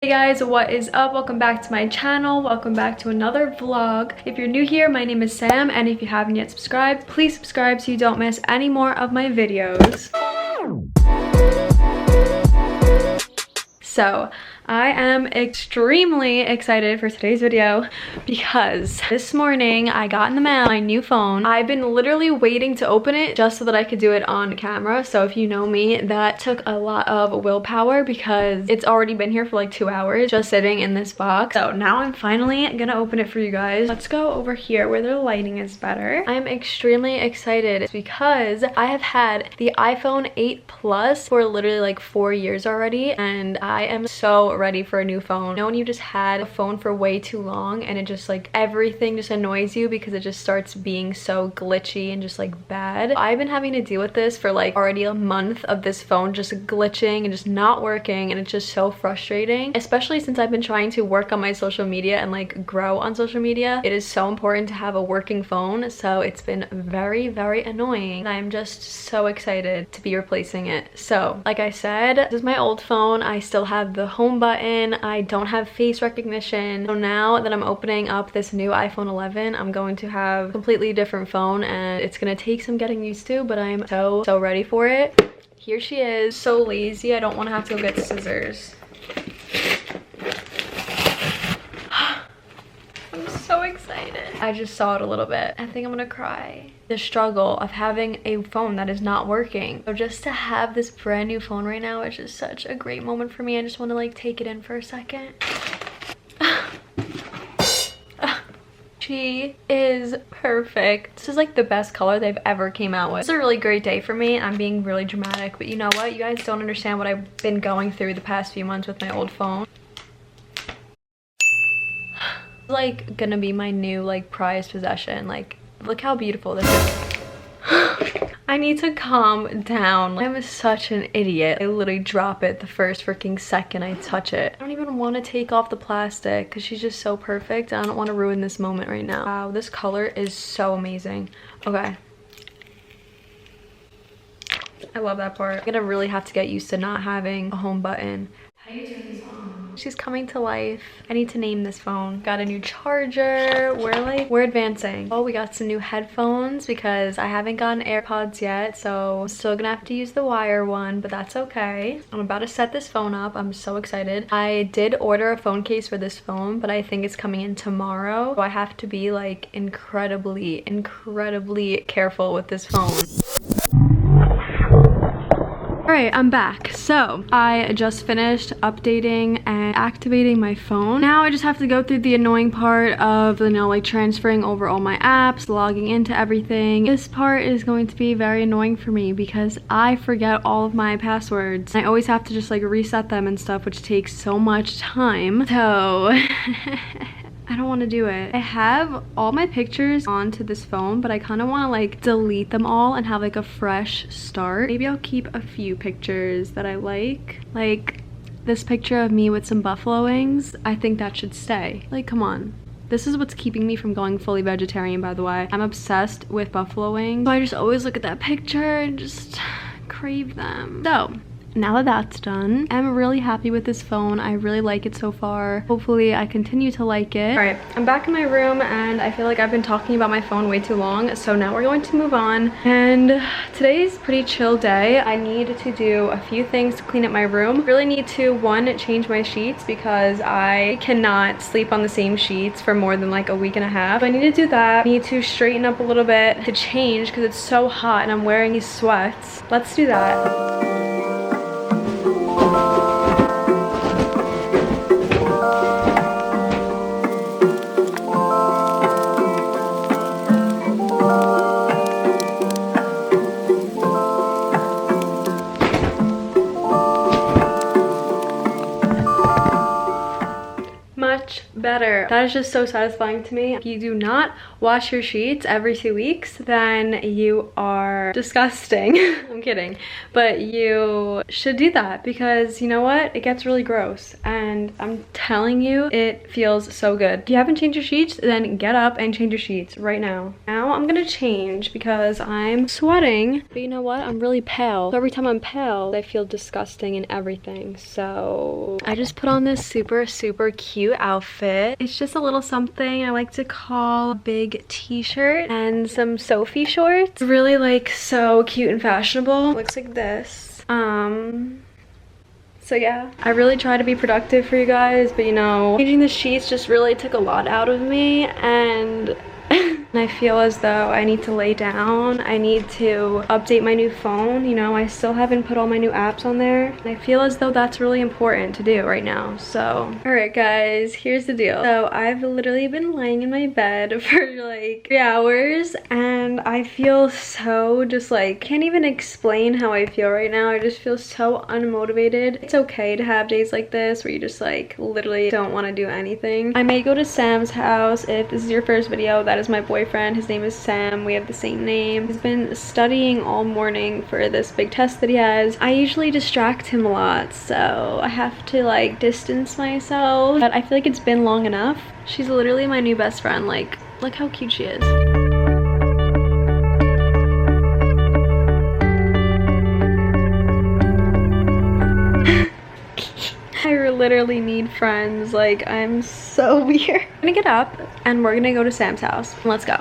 Hey guys, what is up? Welcome back to my channel. Welcome back to another vlog. If you're new here, my name is Sam, and if you haven't yet subscribed, please subscribe so you don't miss any more of my videos. So I am extremely excited for today's video because this morning I got in the mail my new phone. I've been literally waiting to open it just so that I could do it on camera. So if you know me, that took a lot of willpower because it's already been here for like 2 hours just sitting in this box. So now I'm finally gonna open it for you guys. Let's go over here where the lighting is better. I'm extremely excited because I have had the iPhone 8 Plus for literally like 4 years already, and I am so ready for a new phone. You know when you just had a phone for way too long and it just like everything just annoys you because it just starts being so glitchy and just like bad? I've been having to deal with this for like already a month of this phone just glitching and just not working, and it's just so frustrating, especially since I've been trying to work on my social media and like grow on social media. It is so important to have a working phone, so it's been very annoying. I'm just so excited to be replacing it. So like I said, this is my old phone. I still have the home button. I don't have face recognition. So now that I'm opening up this new iPhone 11, I'm going to have a completely different phone, and it's gonna take some getting used to, but I'm so ready for it. Here she is. So lazy, I don't want to have to go get scissors. I'm so excited. I just saw it a little bit. I think I'm gonna cry. The struggle of having a phone that is not working. So just to have this brand new phone right now is just such a great moment for me. I just want to like take it in for a second. She is perfect. This is like the best color they've ever came out with. It's a really great day for me. I'm being really dramatic, but you know what? You guys don't understand what I've been going through the past few months with my old phone. It's like gonna be my new like prized possession. Like, look how beautiful this is. I need to calm down. I'm such an idiot. I literally drop it the first freaking second I touch it. I don't even want to take off the plastic because she's just so perfect. I don't want to ruin this moment right now. Wow, this color is so amazing. Okay. I love that part. I'm gonna really have to get used to not having a home button. How do you turn this on? She's coming to life. I need to name this phone. Got a new charger. We're advancing. Oh, we got some new headphones because I haven't gotten AirPods yet, so I'm still gonna have to use the wire one, but that's okay. I'm about to set this phone up. I'm so excited. I did order a phone case for this phone, but I think it's coming in tomorrow, so I have to be like incredibly careful with this phone. Alright, I'm back. So I just finished updating and activating my phone. Now I just have to go through the annoying part of, you know, like transferring over all my apps, logging into everything. This part is going to be very annoying for me because I forget all of my passwords. I always have to just like reset them and stuff, which takes so much time. So I don't want to do it. I have all my pictures onto this phone, but I kind of want to like delete them all and have like a fresh start. Maybe I'll keep a few pictures that I like this picture of me with some buffalo wings. I think that should stay. Like, come on. This is what's keeping me from going fully vegetarian, by the way. I'm obsessed with buffalo wings, so I just always look at that picture and just crave them. So now that that's done, I'm really happy with this phone. I really like it so far. Hopefully I continue to like it. All right, I'm back in my room and I feel like I've been talking about my phone way too long, so now we're going to move on. And today's a pretty chill day. I need to do a few things to clean up my room. Really need to, one, change my sheets because I cannot sleep on the same sheets for more than like a week and a half. So I need to do that. I need to straighten up a little bit to change because it's so hot and I'm wearing these sweats. Let's do that. much better. That is just so satisfying to me. If you do not wash your sheets every 2 weeks, then you are disgusting. I'm kidding. But you should do that because you know what? It gets really gross. And I'm telling you, it feels so good. If you haven't changed your sheets, then get up and change your sheets right now. Now I'm gonna change because I'm sweating. But you know what? I'm really pale. So every time I'm pale, I feel disgusting and everything. So I just put on this super cute outfit. It's just a little something I like to call a big t-shirt and some Sophie shorts. Really like so cute and fashionable. Looks like this. So yeah, I really try to be productive for you guys, but you know, changing the sheets just really took a lot out of me, and I feel as though I need to lay down. I need to update my new phone. You know, I still haven't put all my new apps on there. And I feel as though that's really important to do right now. So, all right guys, here's the deal. So I've literally been laying in my bed for like 3 hours and I feel so just like, can't even explain how I feel right now. I just feel so unmotivated. It's okay to have days like this where you just like literally don't want to do anything. I may go to Sam's house. If this is your first video, that is my boyfriend. His name is Sam. We have the same name. He's been studying all morning for this big test that he has. I usually distract him a lot, so I have to like distance myself, but I feel like it's been long enough. She's literally my new best friend. Like, look how cute she is. I literally need friends. Like, I'm so weird. I'm gonna get up and we're gonna go to Sam's house. Let's go.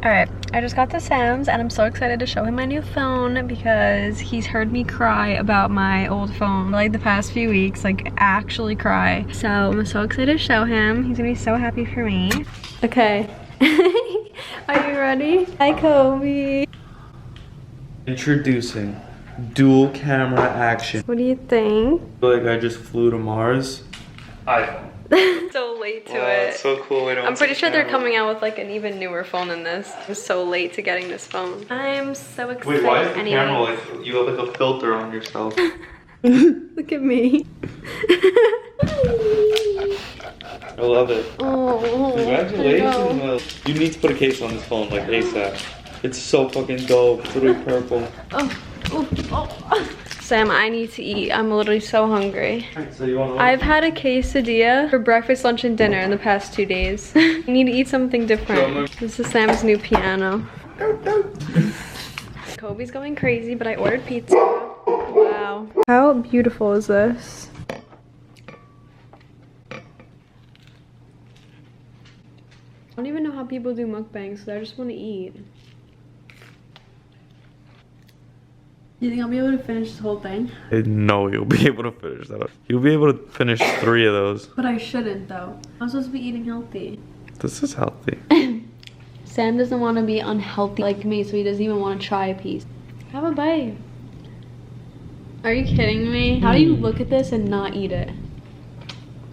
Alright, I just got to Sam's and I'm so excited to show him my new phone because he's heard me cry about my old phone like the past few weeks, like actually cry. So I'm so excited to show him. He's gonna be so happy for me. Okay. Are you ready? Hi, Kobe. Introducing dual camera action. What do you think? I feel like I just flew to Mars. iPhone. So late to Wow, it. it's so cool. I'm pretty sure they're coming out with like an even newer phone than this. I'm so late to getting this phone. I'm so excited. Wait, why is the camera like, you have like a filter on yourself? Look at me. I love it. Oh, Congratulations. Will. You need to put a case on this phone like ASAP. It's so fucking dope. It's literally purple. Oh. Sam, I need to eat. I'm literally so hungry. Alright, so you want I've had a quesadilla for breakfast, lunch, and dinner in the past 2 days. I need to eat something different. This is Sam's new piano. Kobe's going crazy, but I ordered pizza. Wow. How beautiful is this? I don't even know how people do mukbangs, so I just want to eat. Do you think I'll be able to finish this whole thing? No, you'll be able to finish that. You'll be able to finish 3 of those. But I shouldn't though. I'm supposed to be eating healthy. This is healthy. Sam doesn't want to be unhealthy like me, so he doesn't even want to try a piece. Have a bite. Are you kidding me? How do you look at this and not eat it?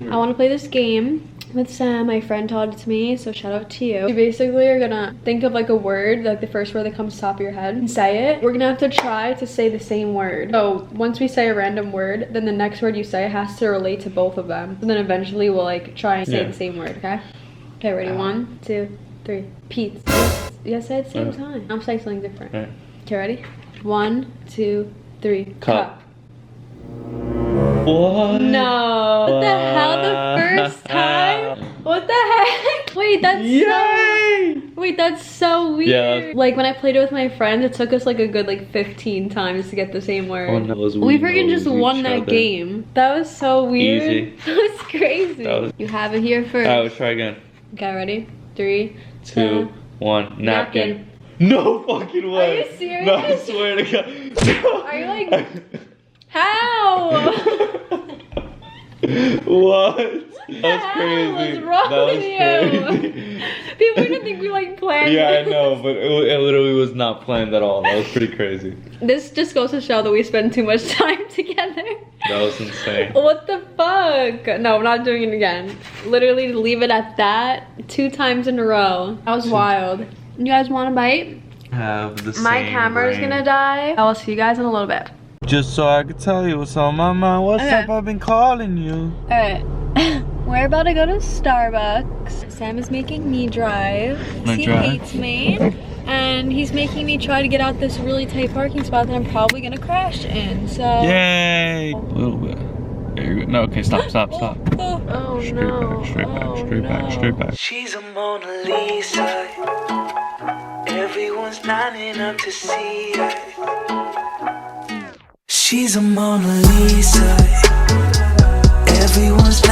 I want to play this game with Sam. My friend taught it to me, so shout out to you. You basically are gonna think of like a word, like the first word that comes to the top of your head, and say it. We're gonna have to try to say the same word. So once we say a random word, then the next word you say has to relate to both of them. And then eventually we'll like try and say the same word, okay? Okay, ready? 1, 2, 3. Pizza. Yes, say it at the same time. I'm saying something different. Okay, ready? 1, 2, 3. Cup. What? No. What the hell? The first time? What the heck? Wait, that's Wait, that's so weird. Yeah. Like when I played it with my friends, it took us like a good like 15 times to get the same word. Oh, no, we freaking just won that game. That was so weird. Easy. That was crazy. You have it here first. Alright, let's try again. Okay, ready? 3, 2, 1. Napkin. Napkin. No fucking way. Are you serious? No, I swear to God. Are you like... How? What? That's crazy. What's wrong with you? People are gonna think we like planned. Yeah, I know, but it literally was not planned at all. That was pretty crazy. This just goes to show that we spend too much time together. That was insane. What the fuck? No, I'm not doing it again. Literally leave it at that 2 times in a row. That was wild. You guys want a bite? Have the same My camera's brain. gonna die. I will see you guys in a little bit. Just so I could tell you what's on my mind. What's Okay. up? I've been calling you. Alright. We're about to go to Starbucks. Sam is making me drive. He hates me. And he's making me try to get out this really tight parking spot that I'm probably gonna crash in. So Yay! A little bit. There you go. No, okay, stop. Oh no. Straight back. She's a Mona Lisa. Everyone's lining up to see her. She's a Mona Lisa.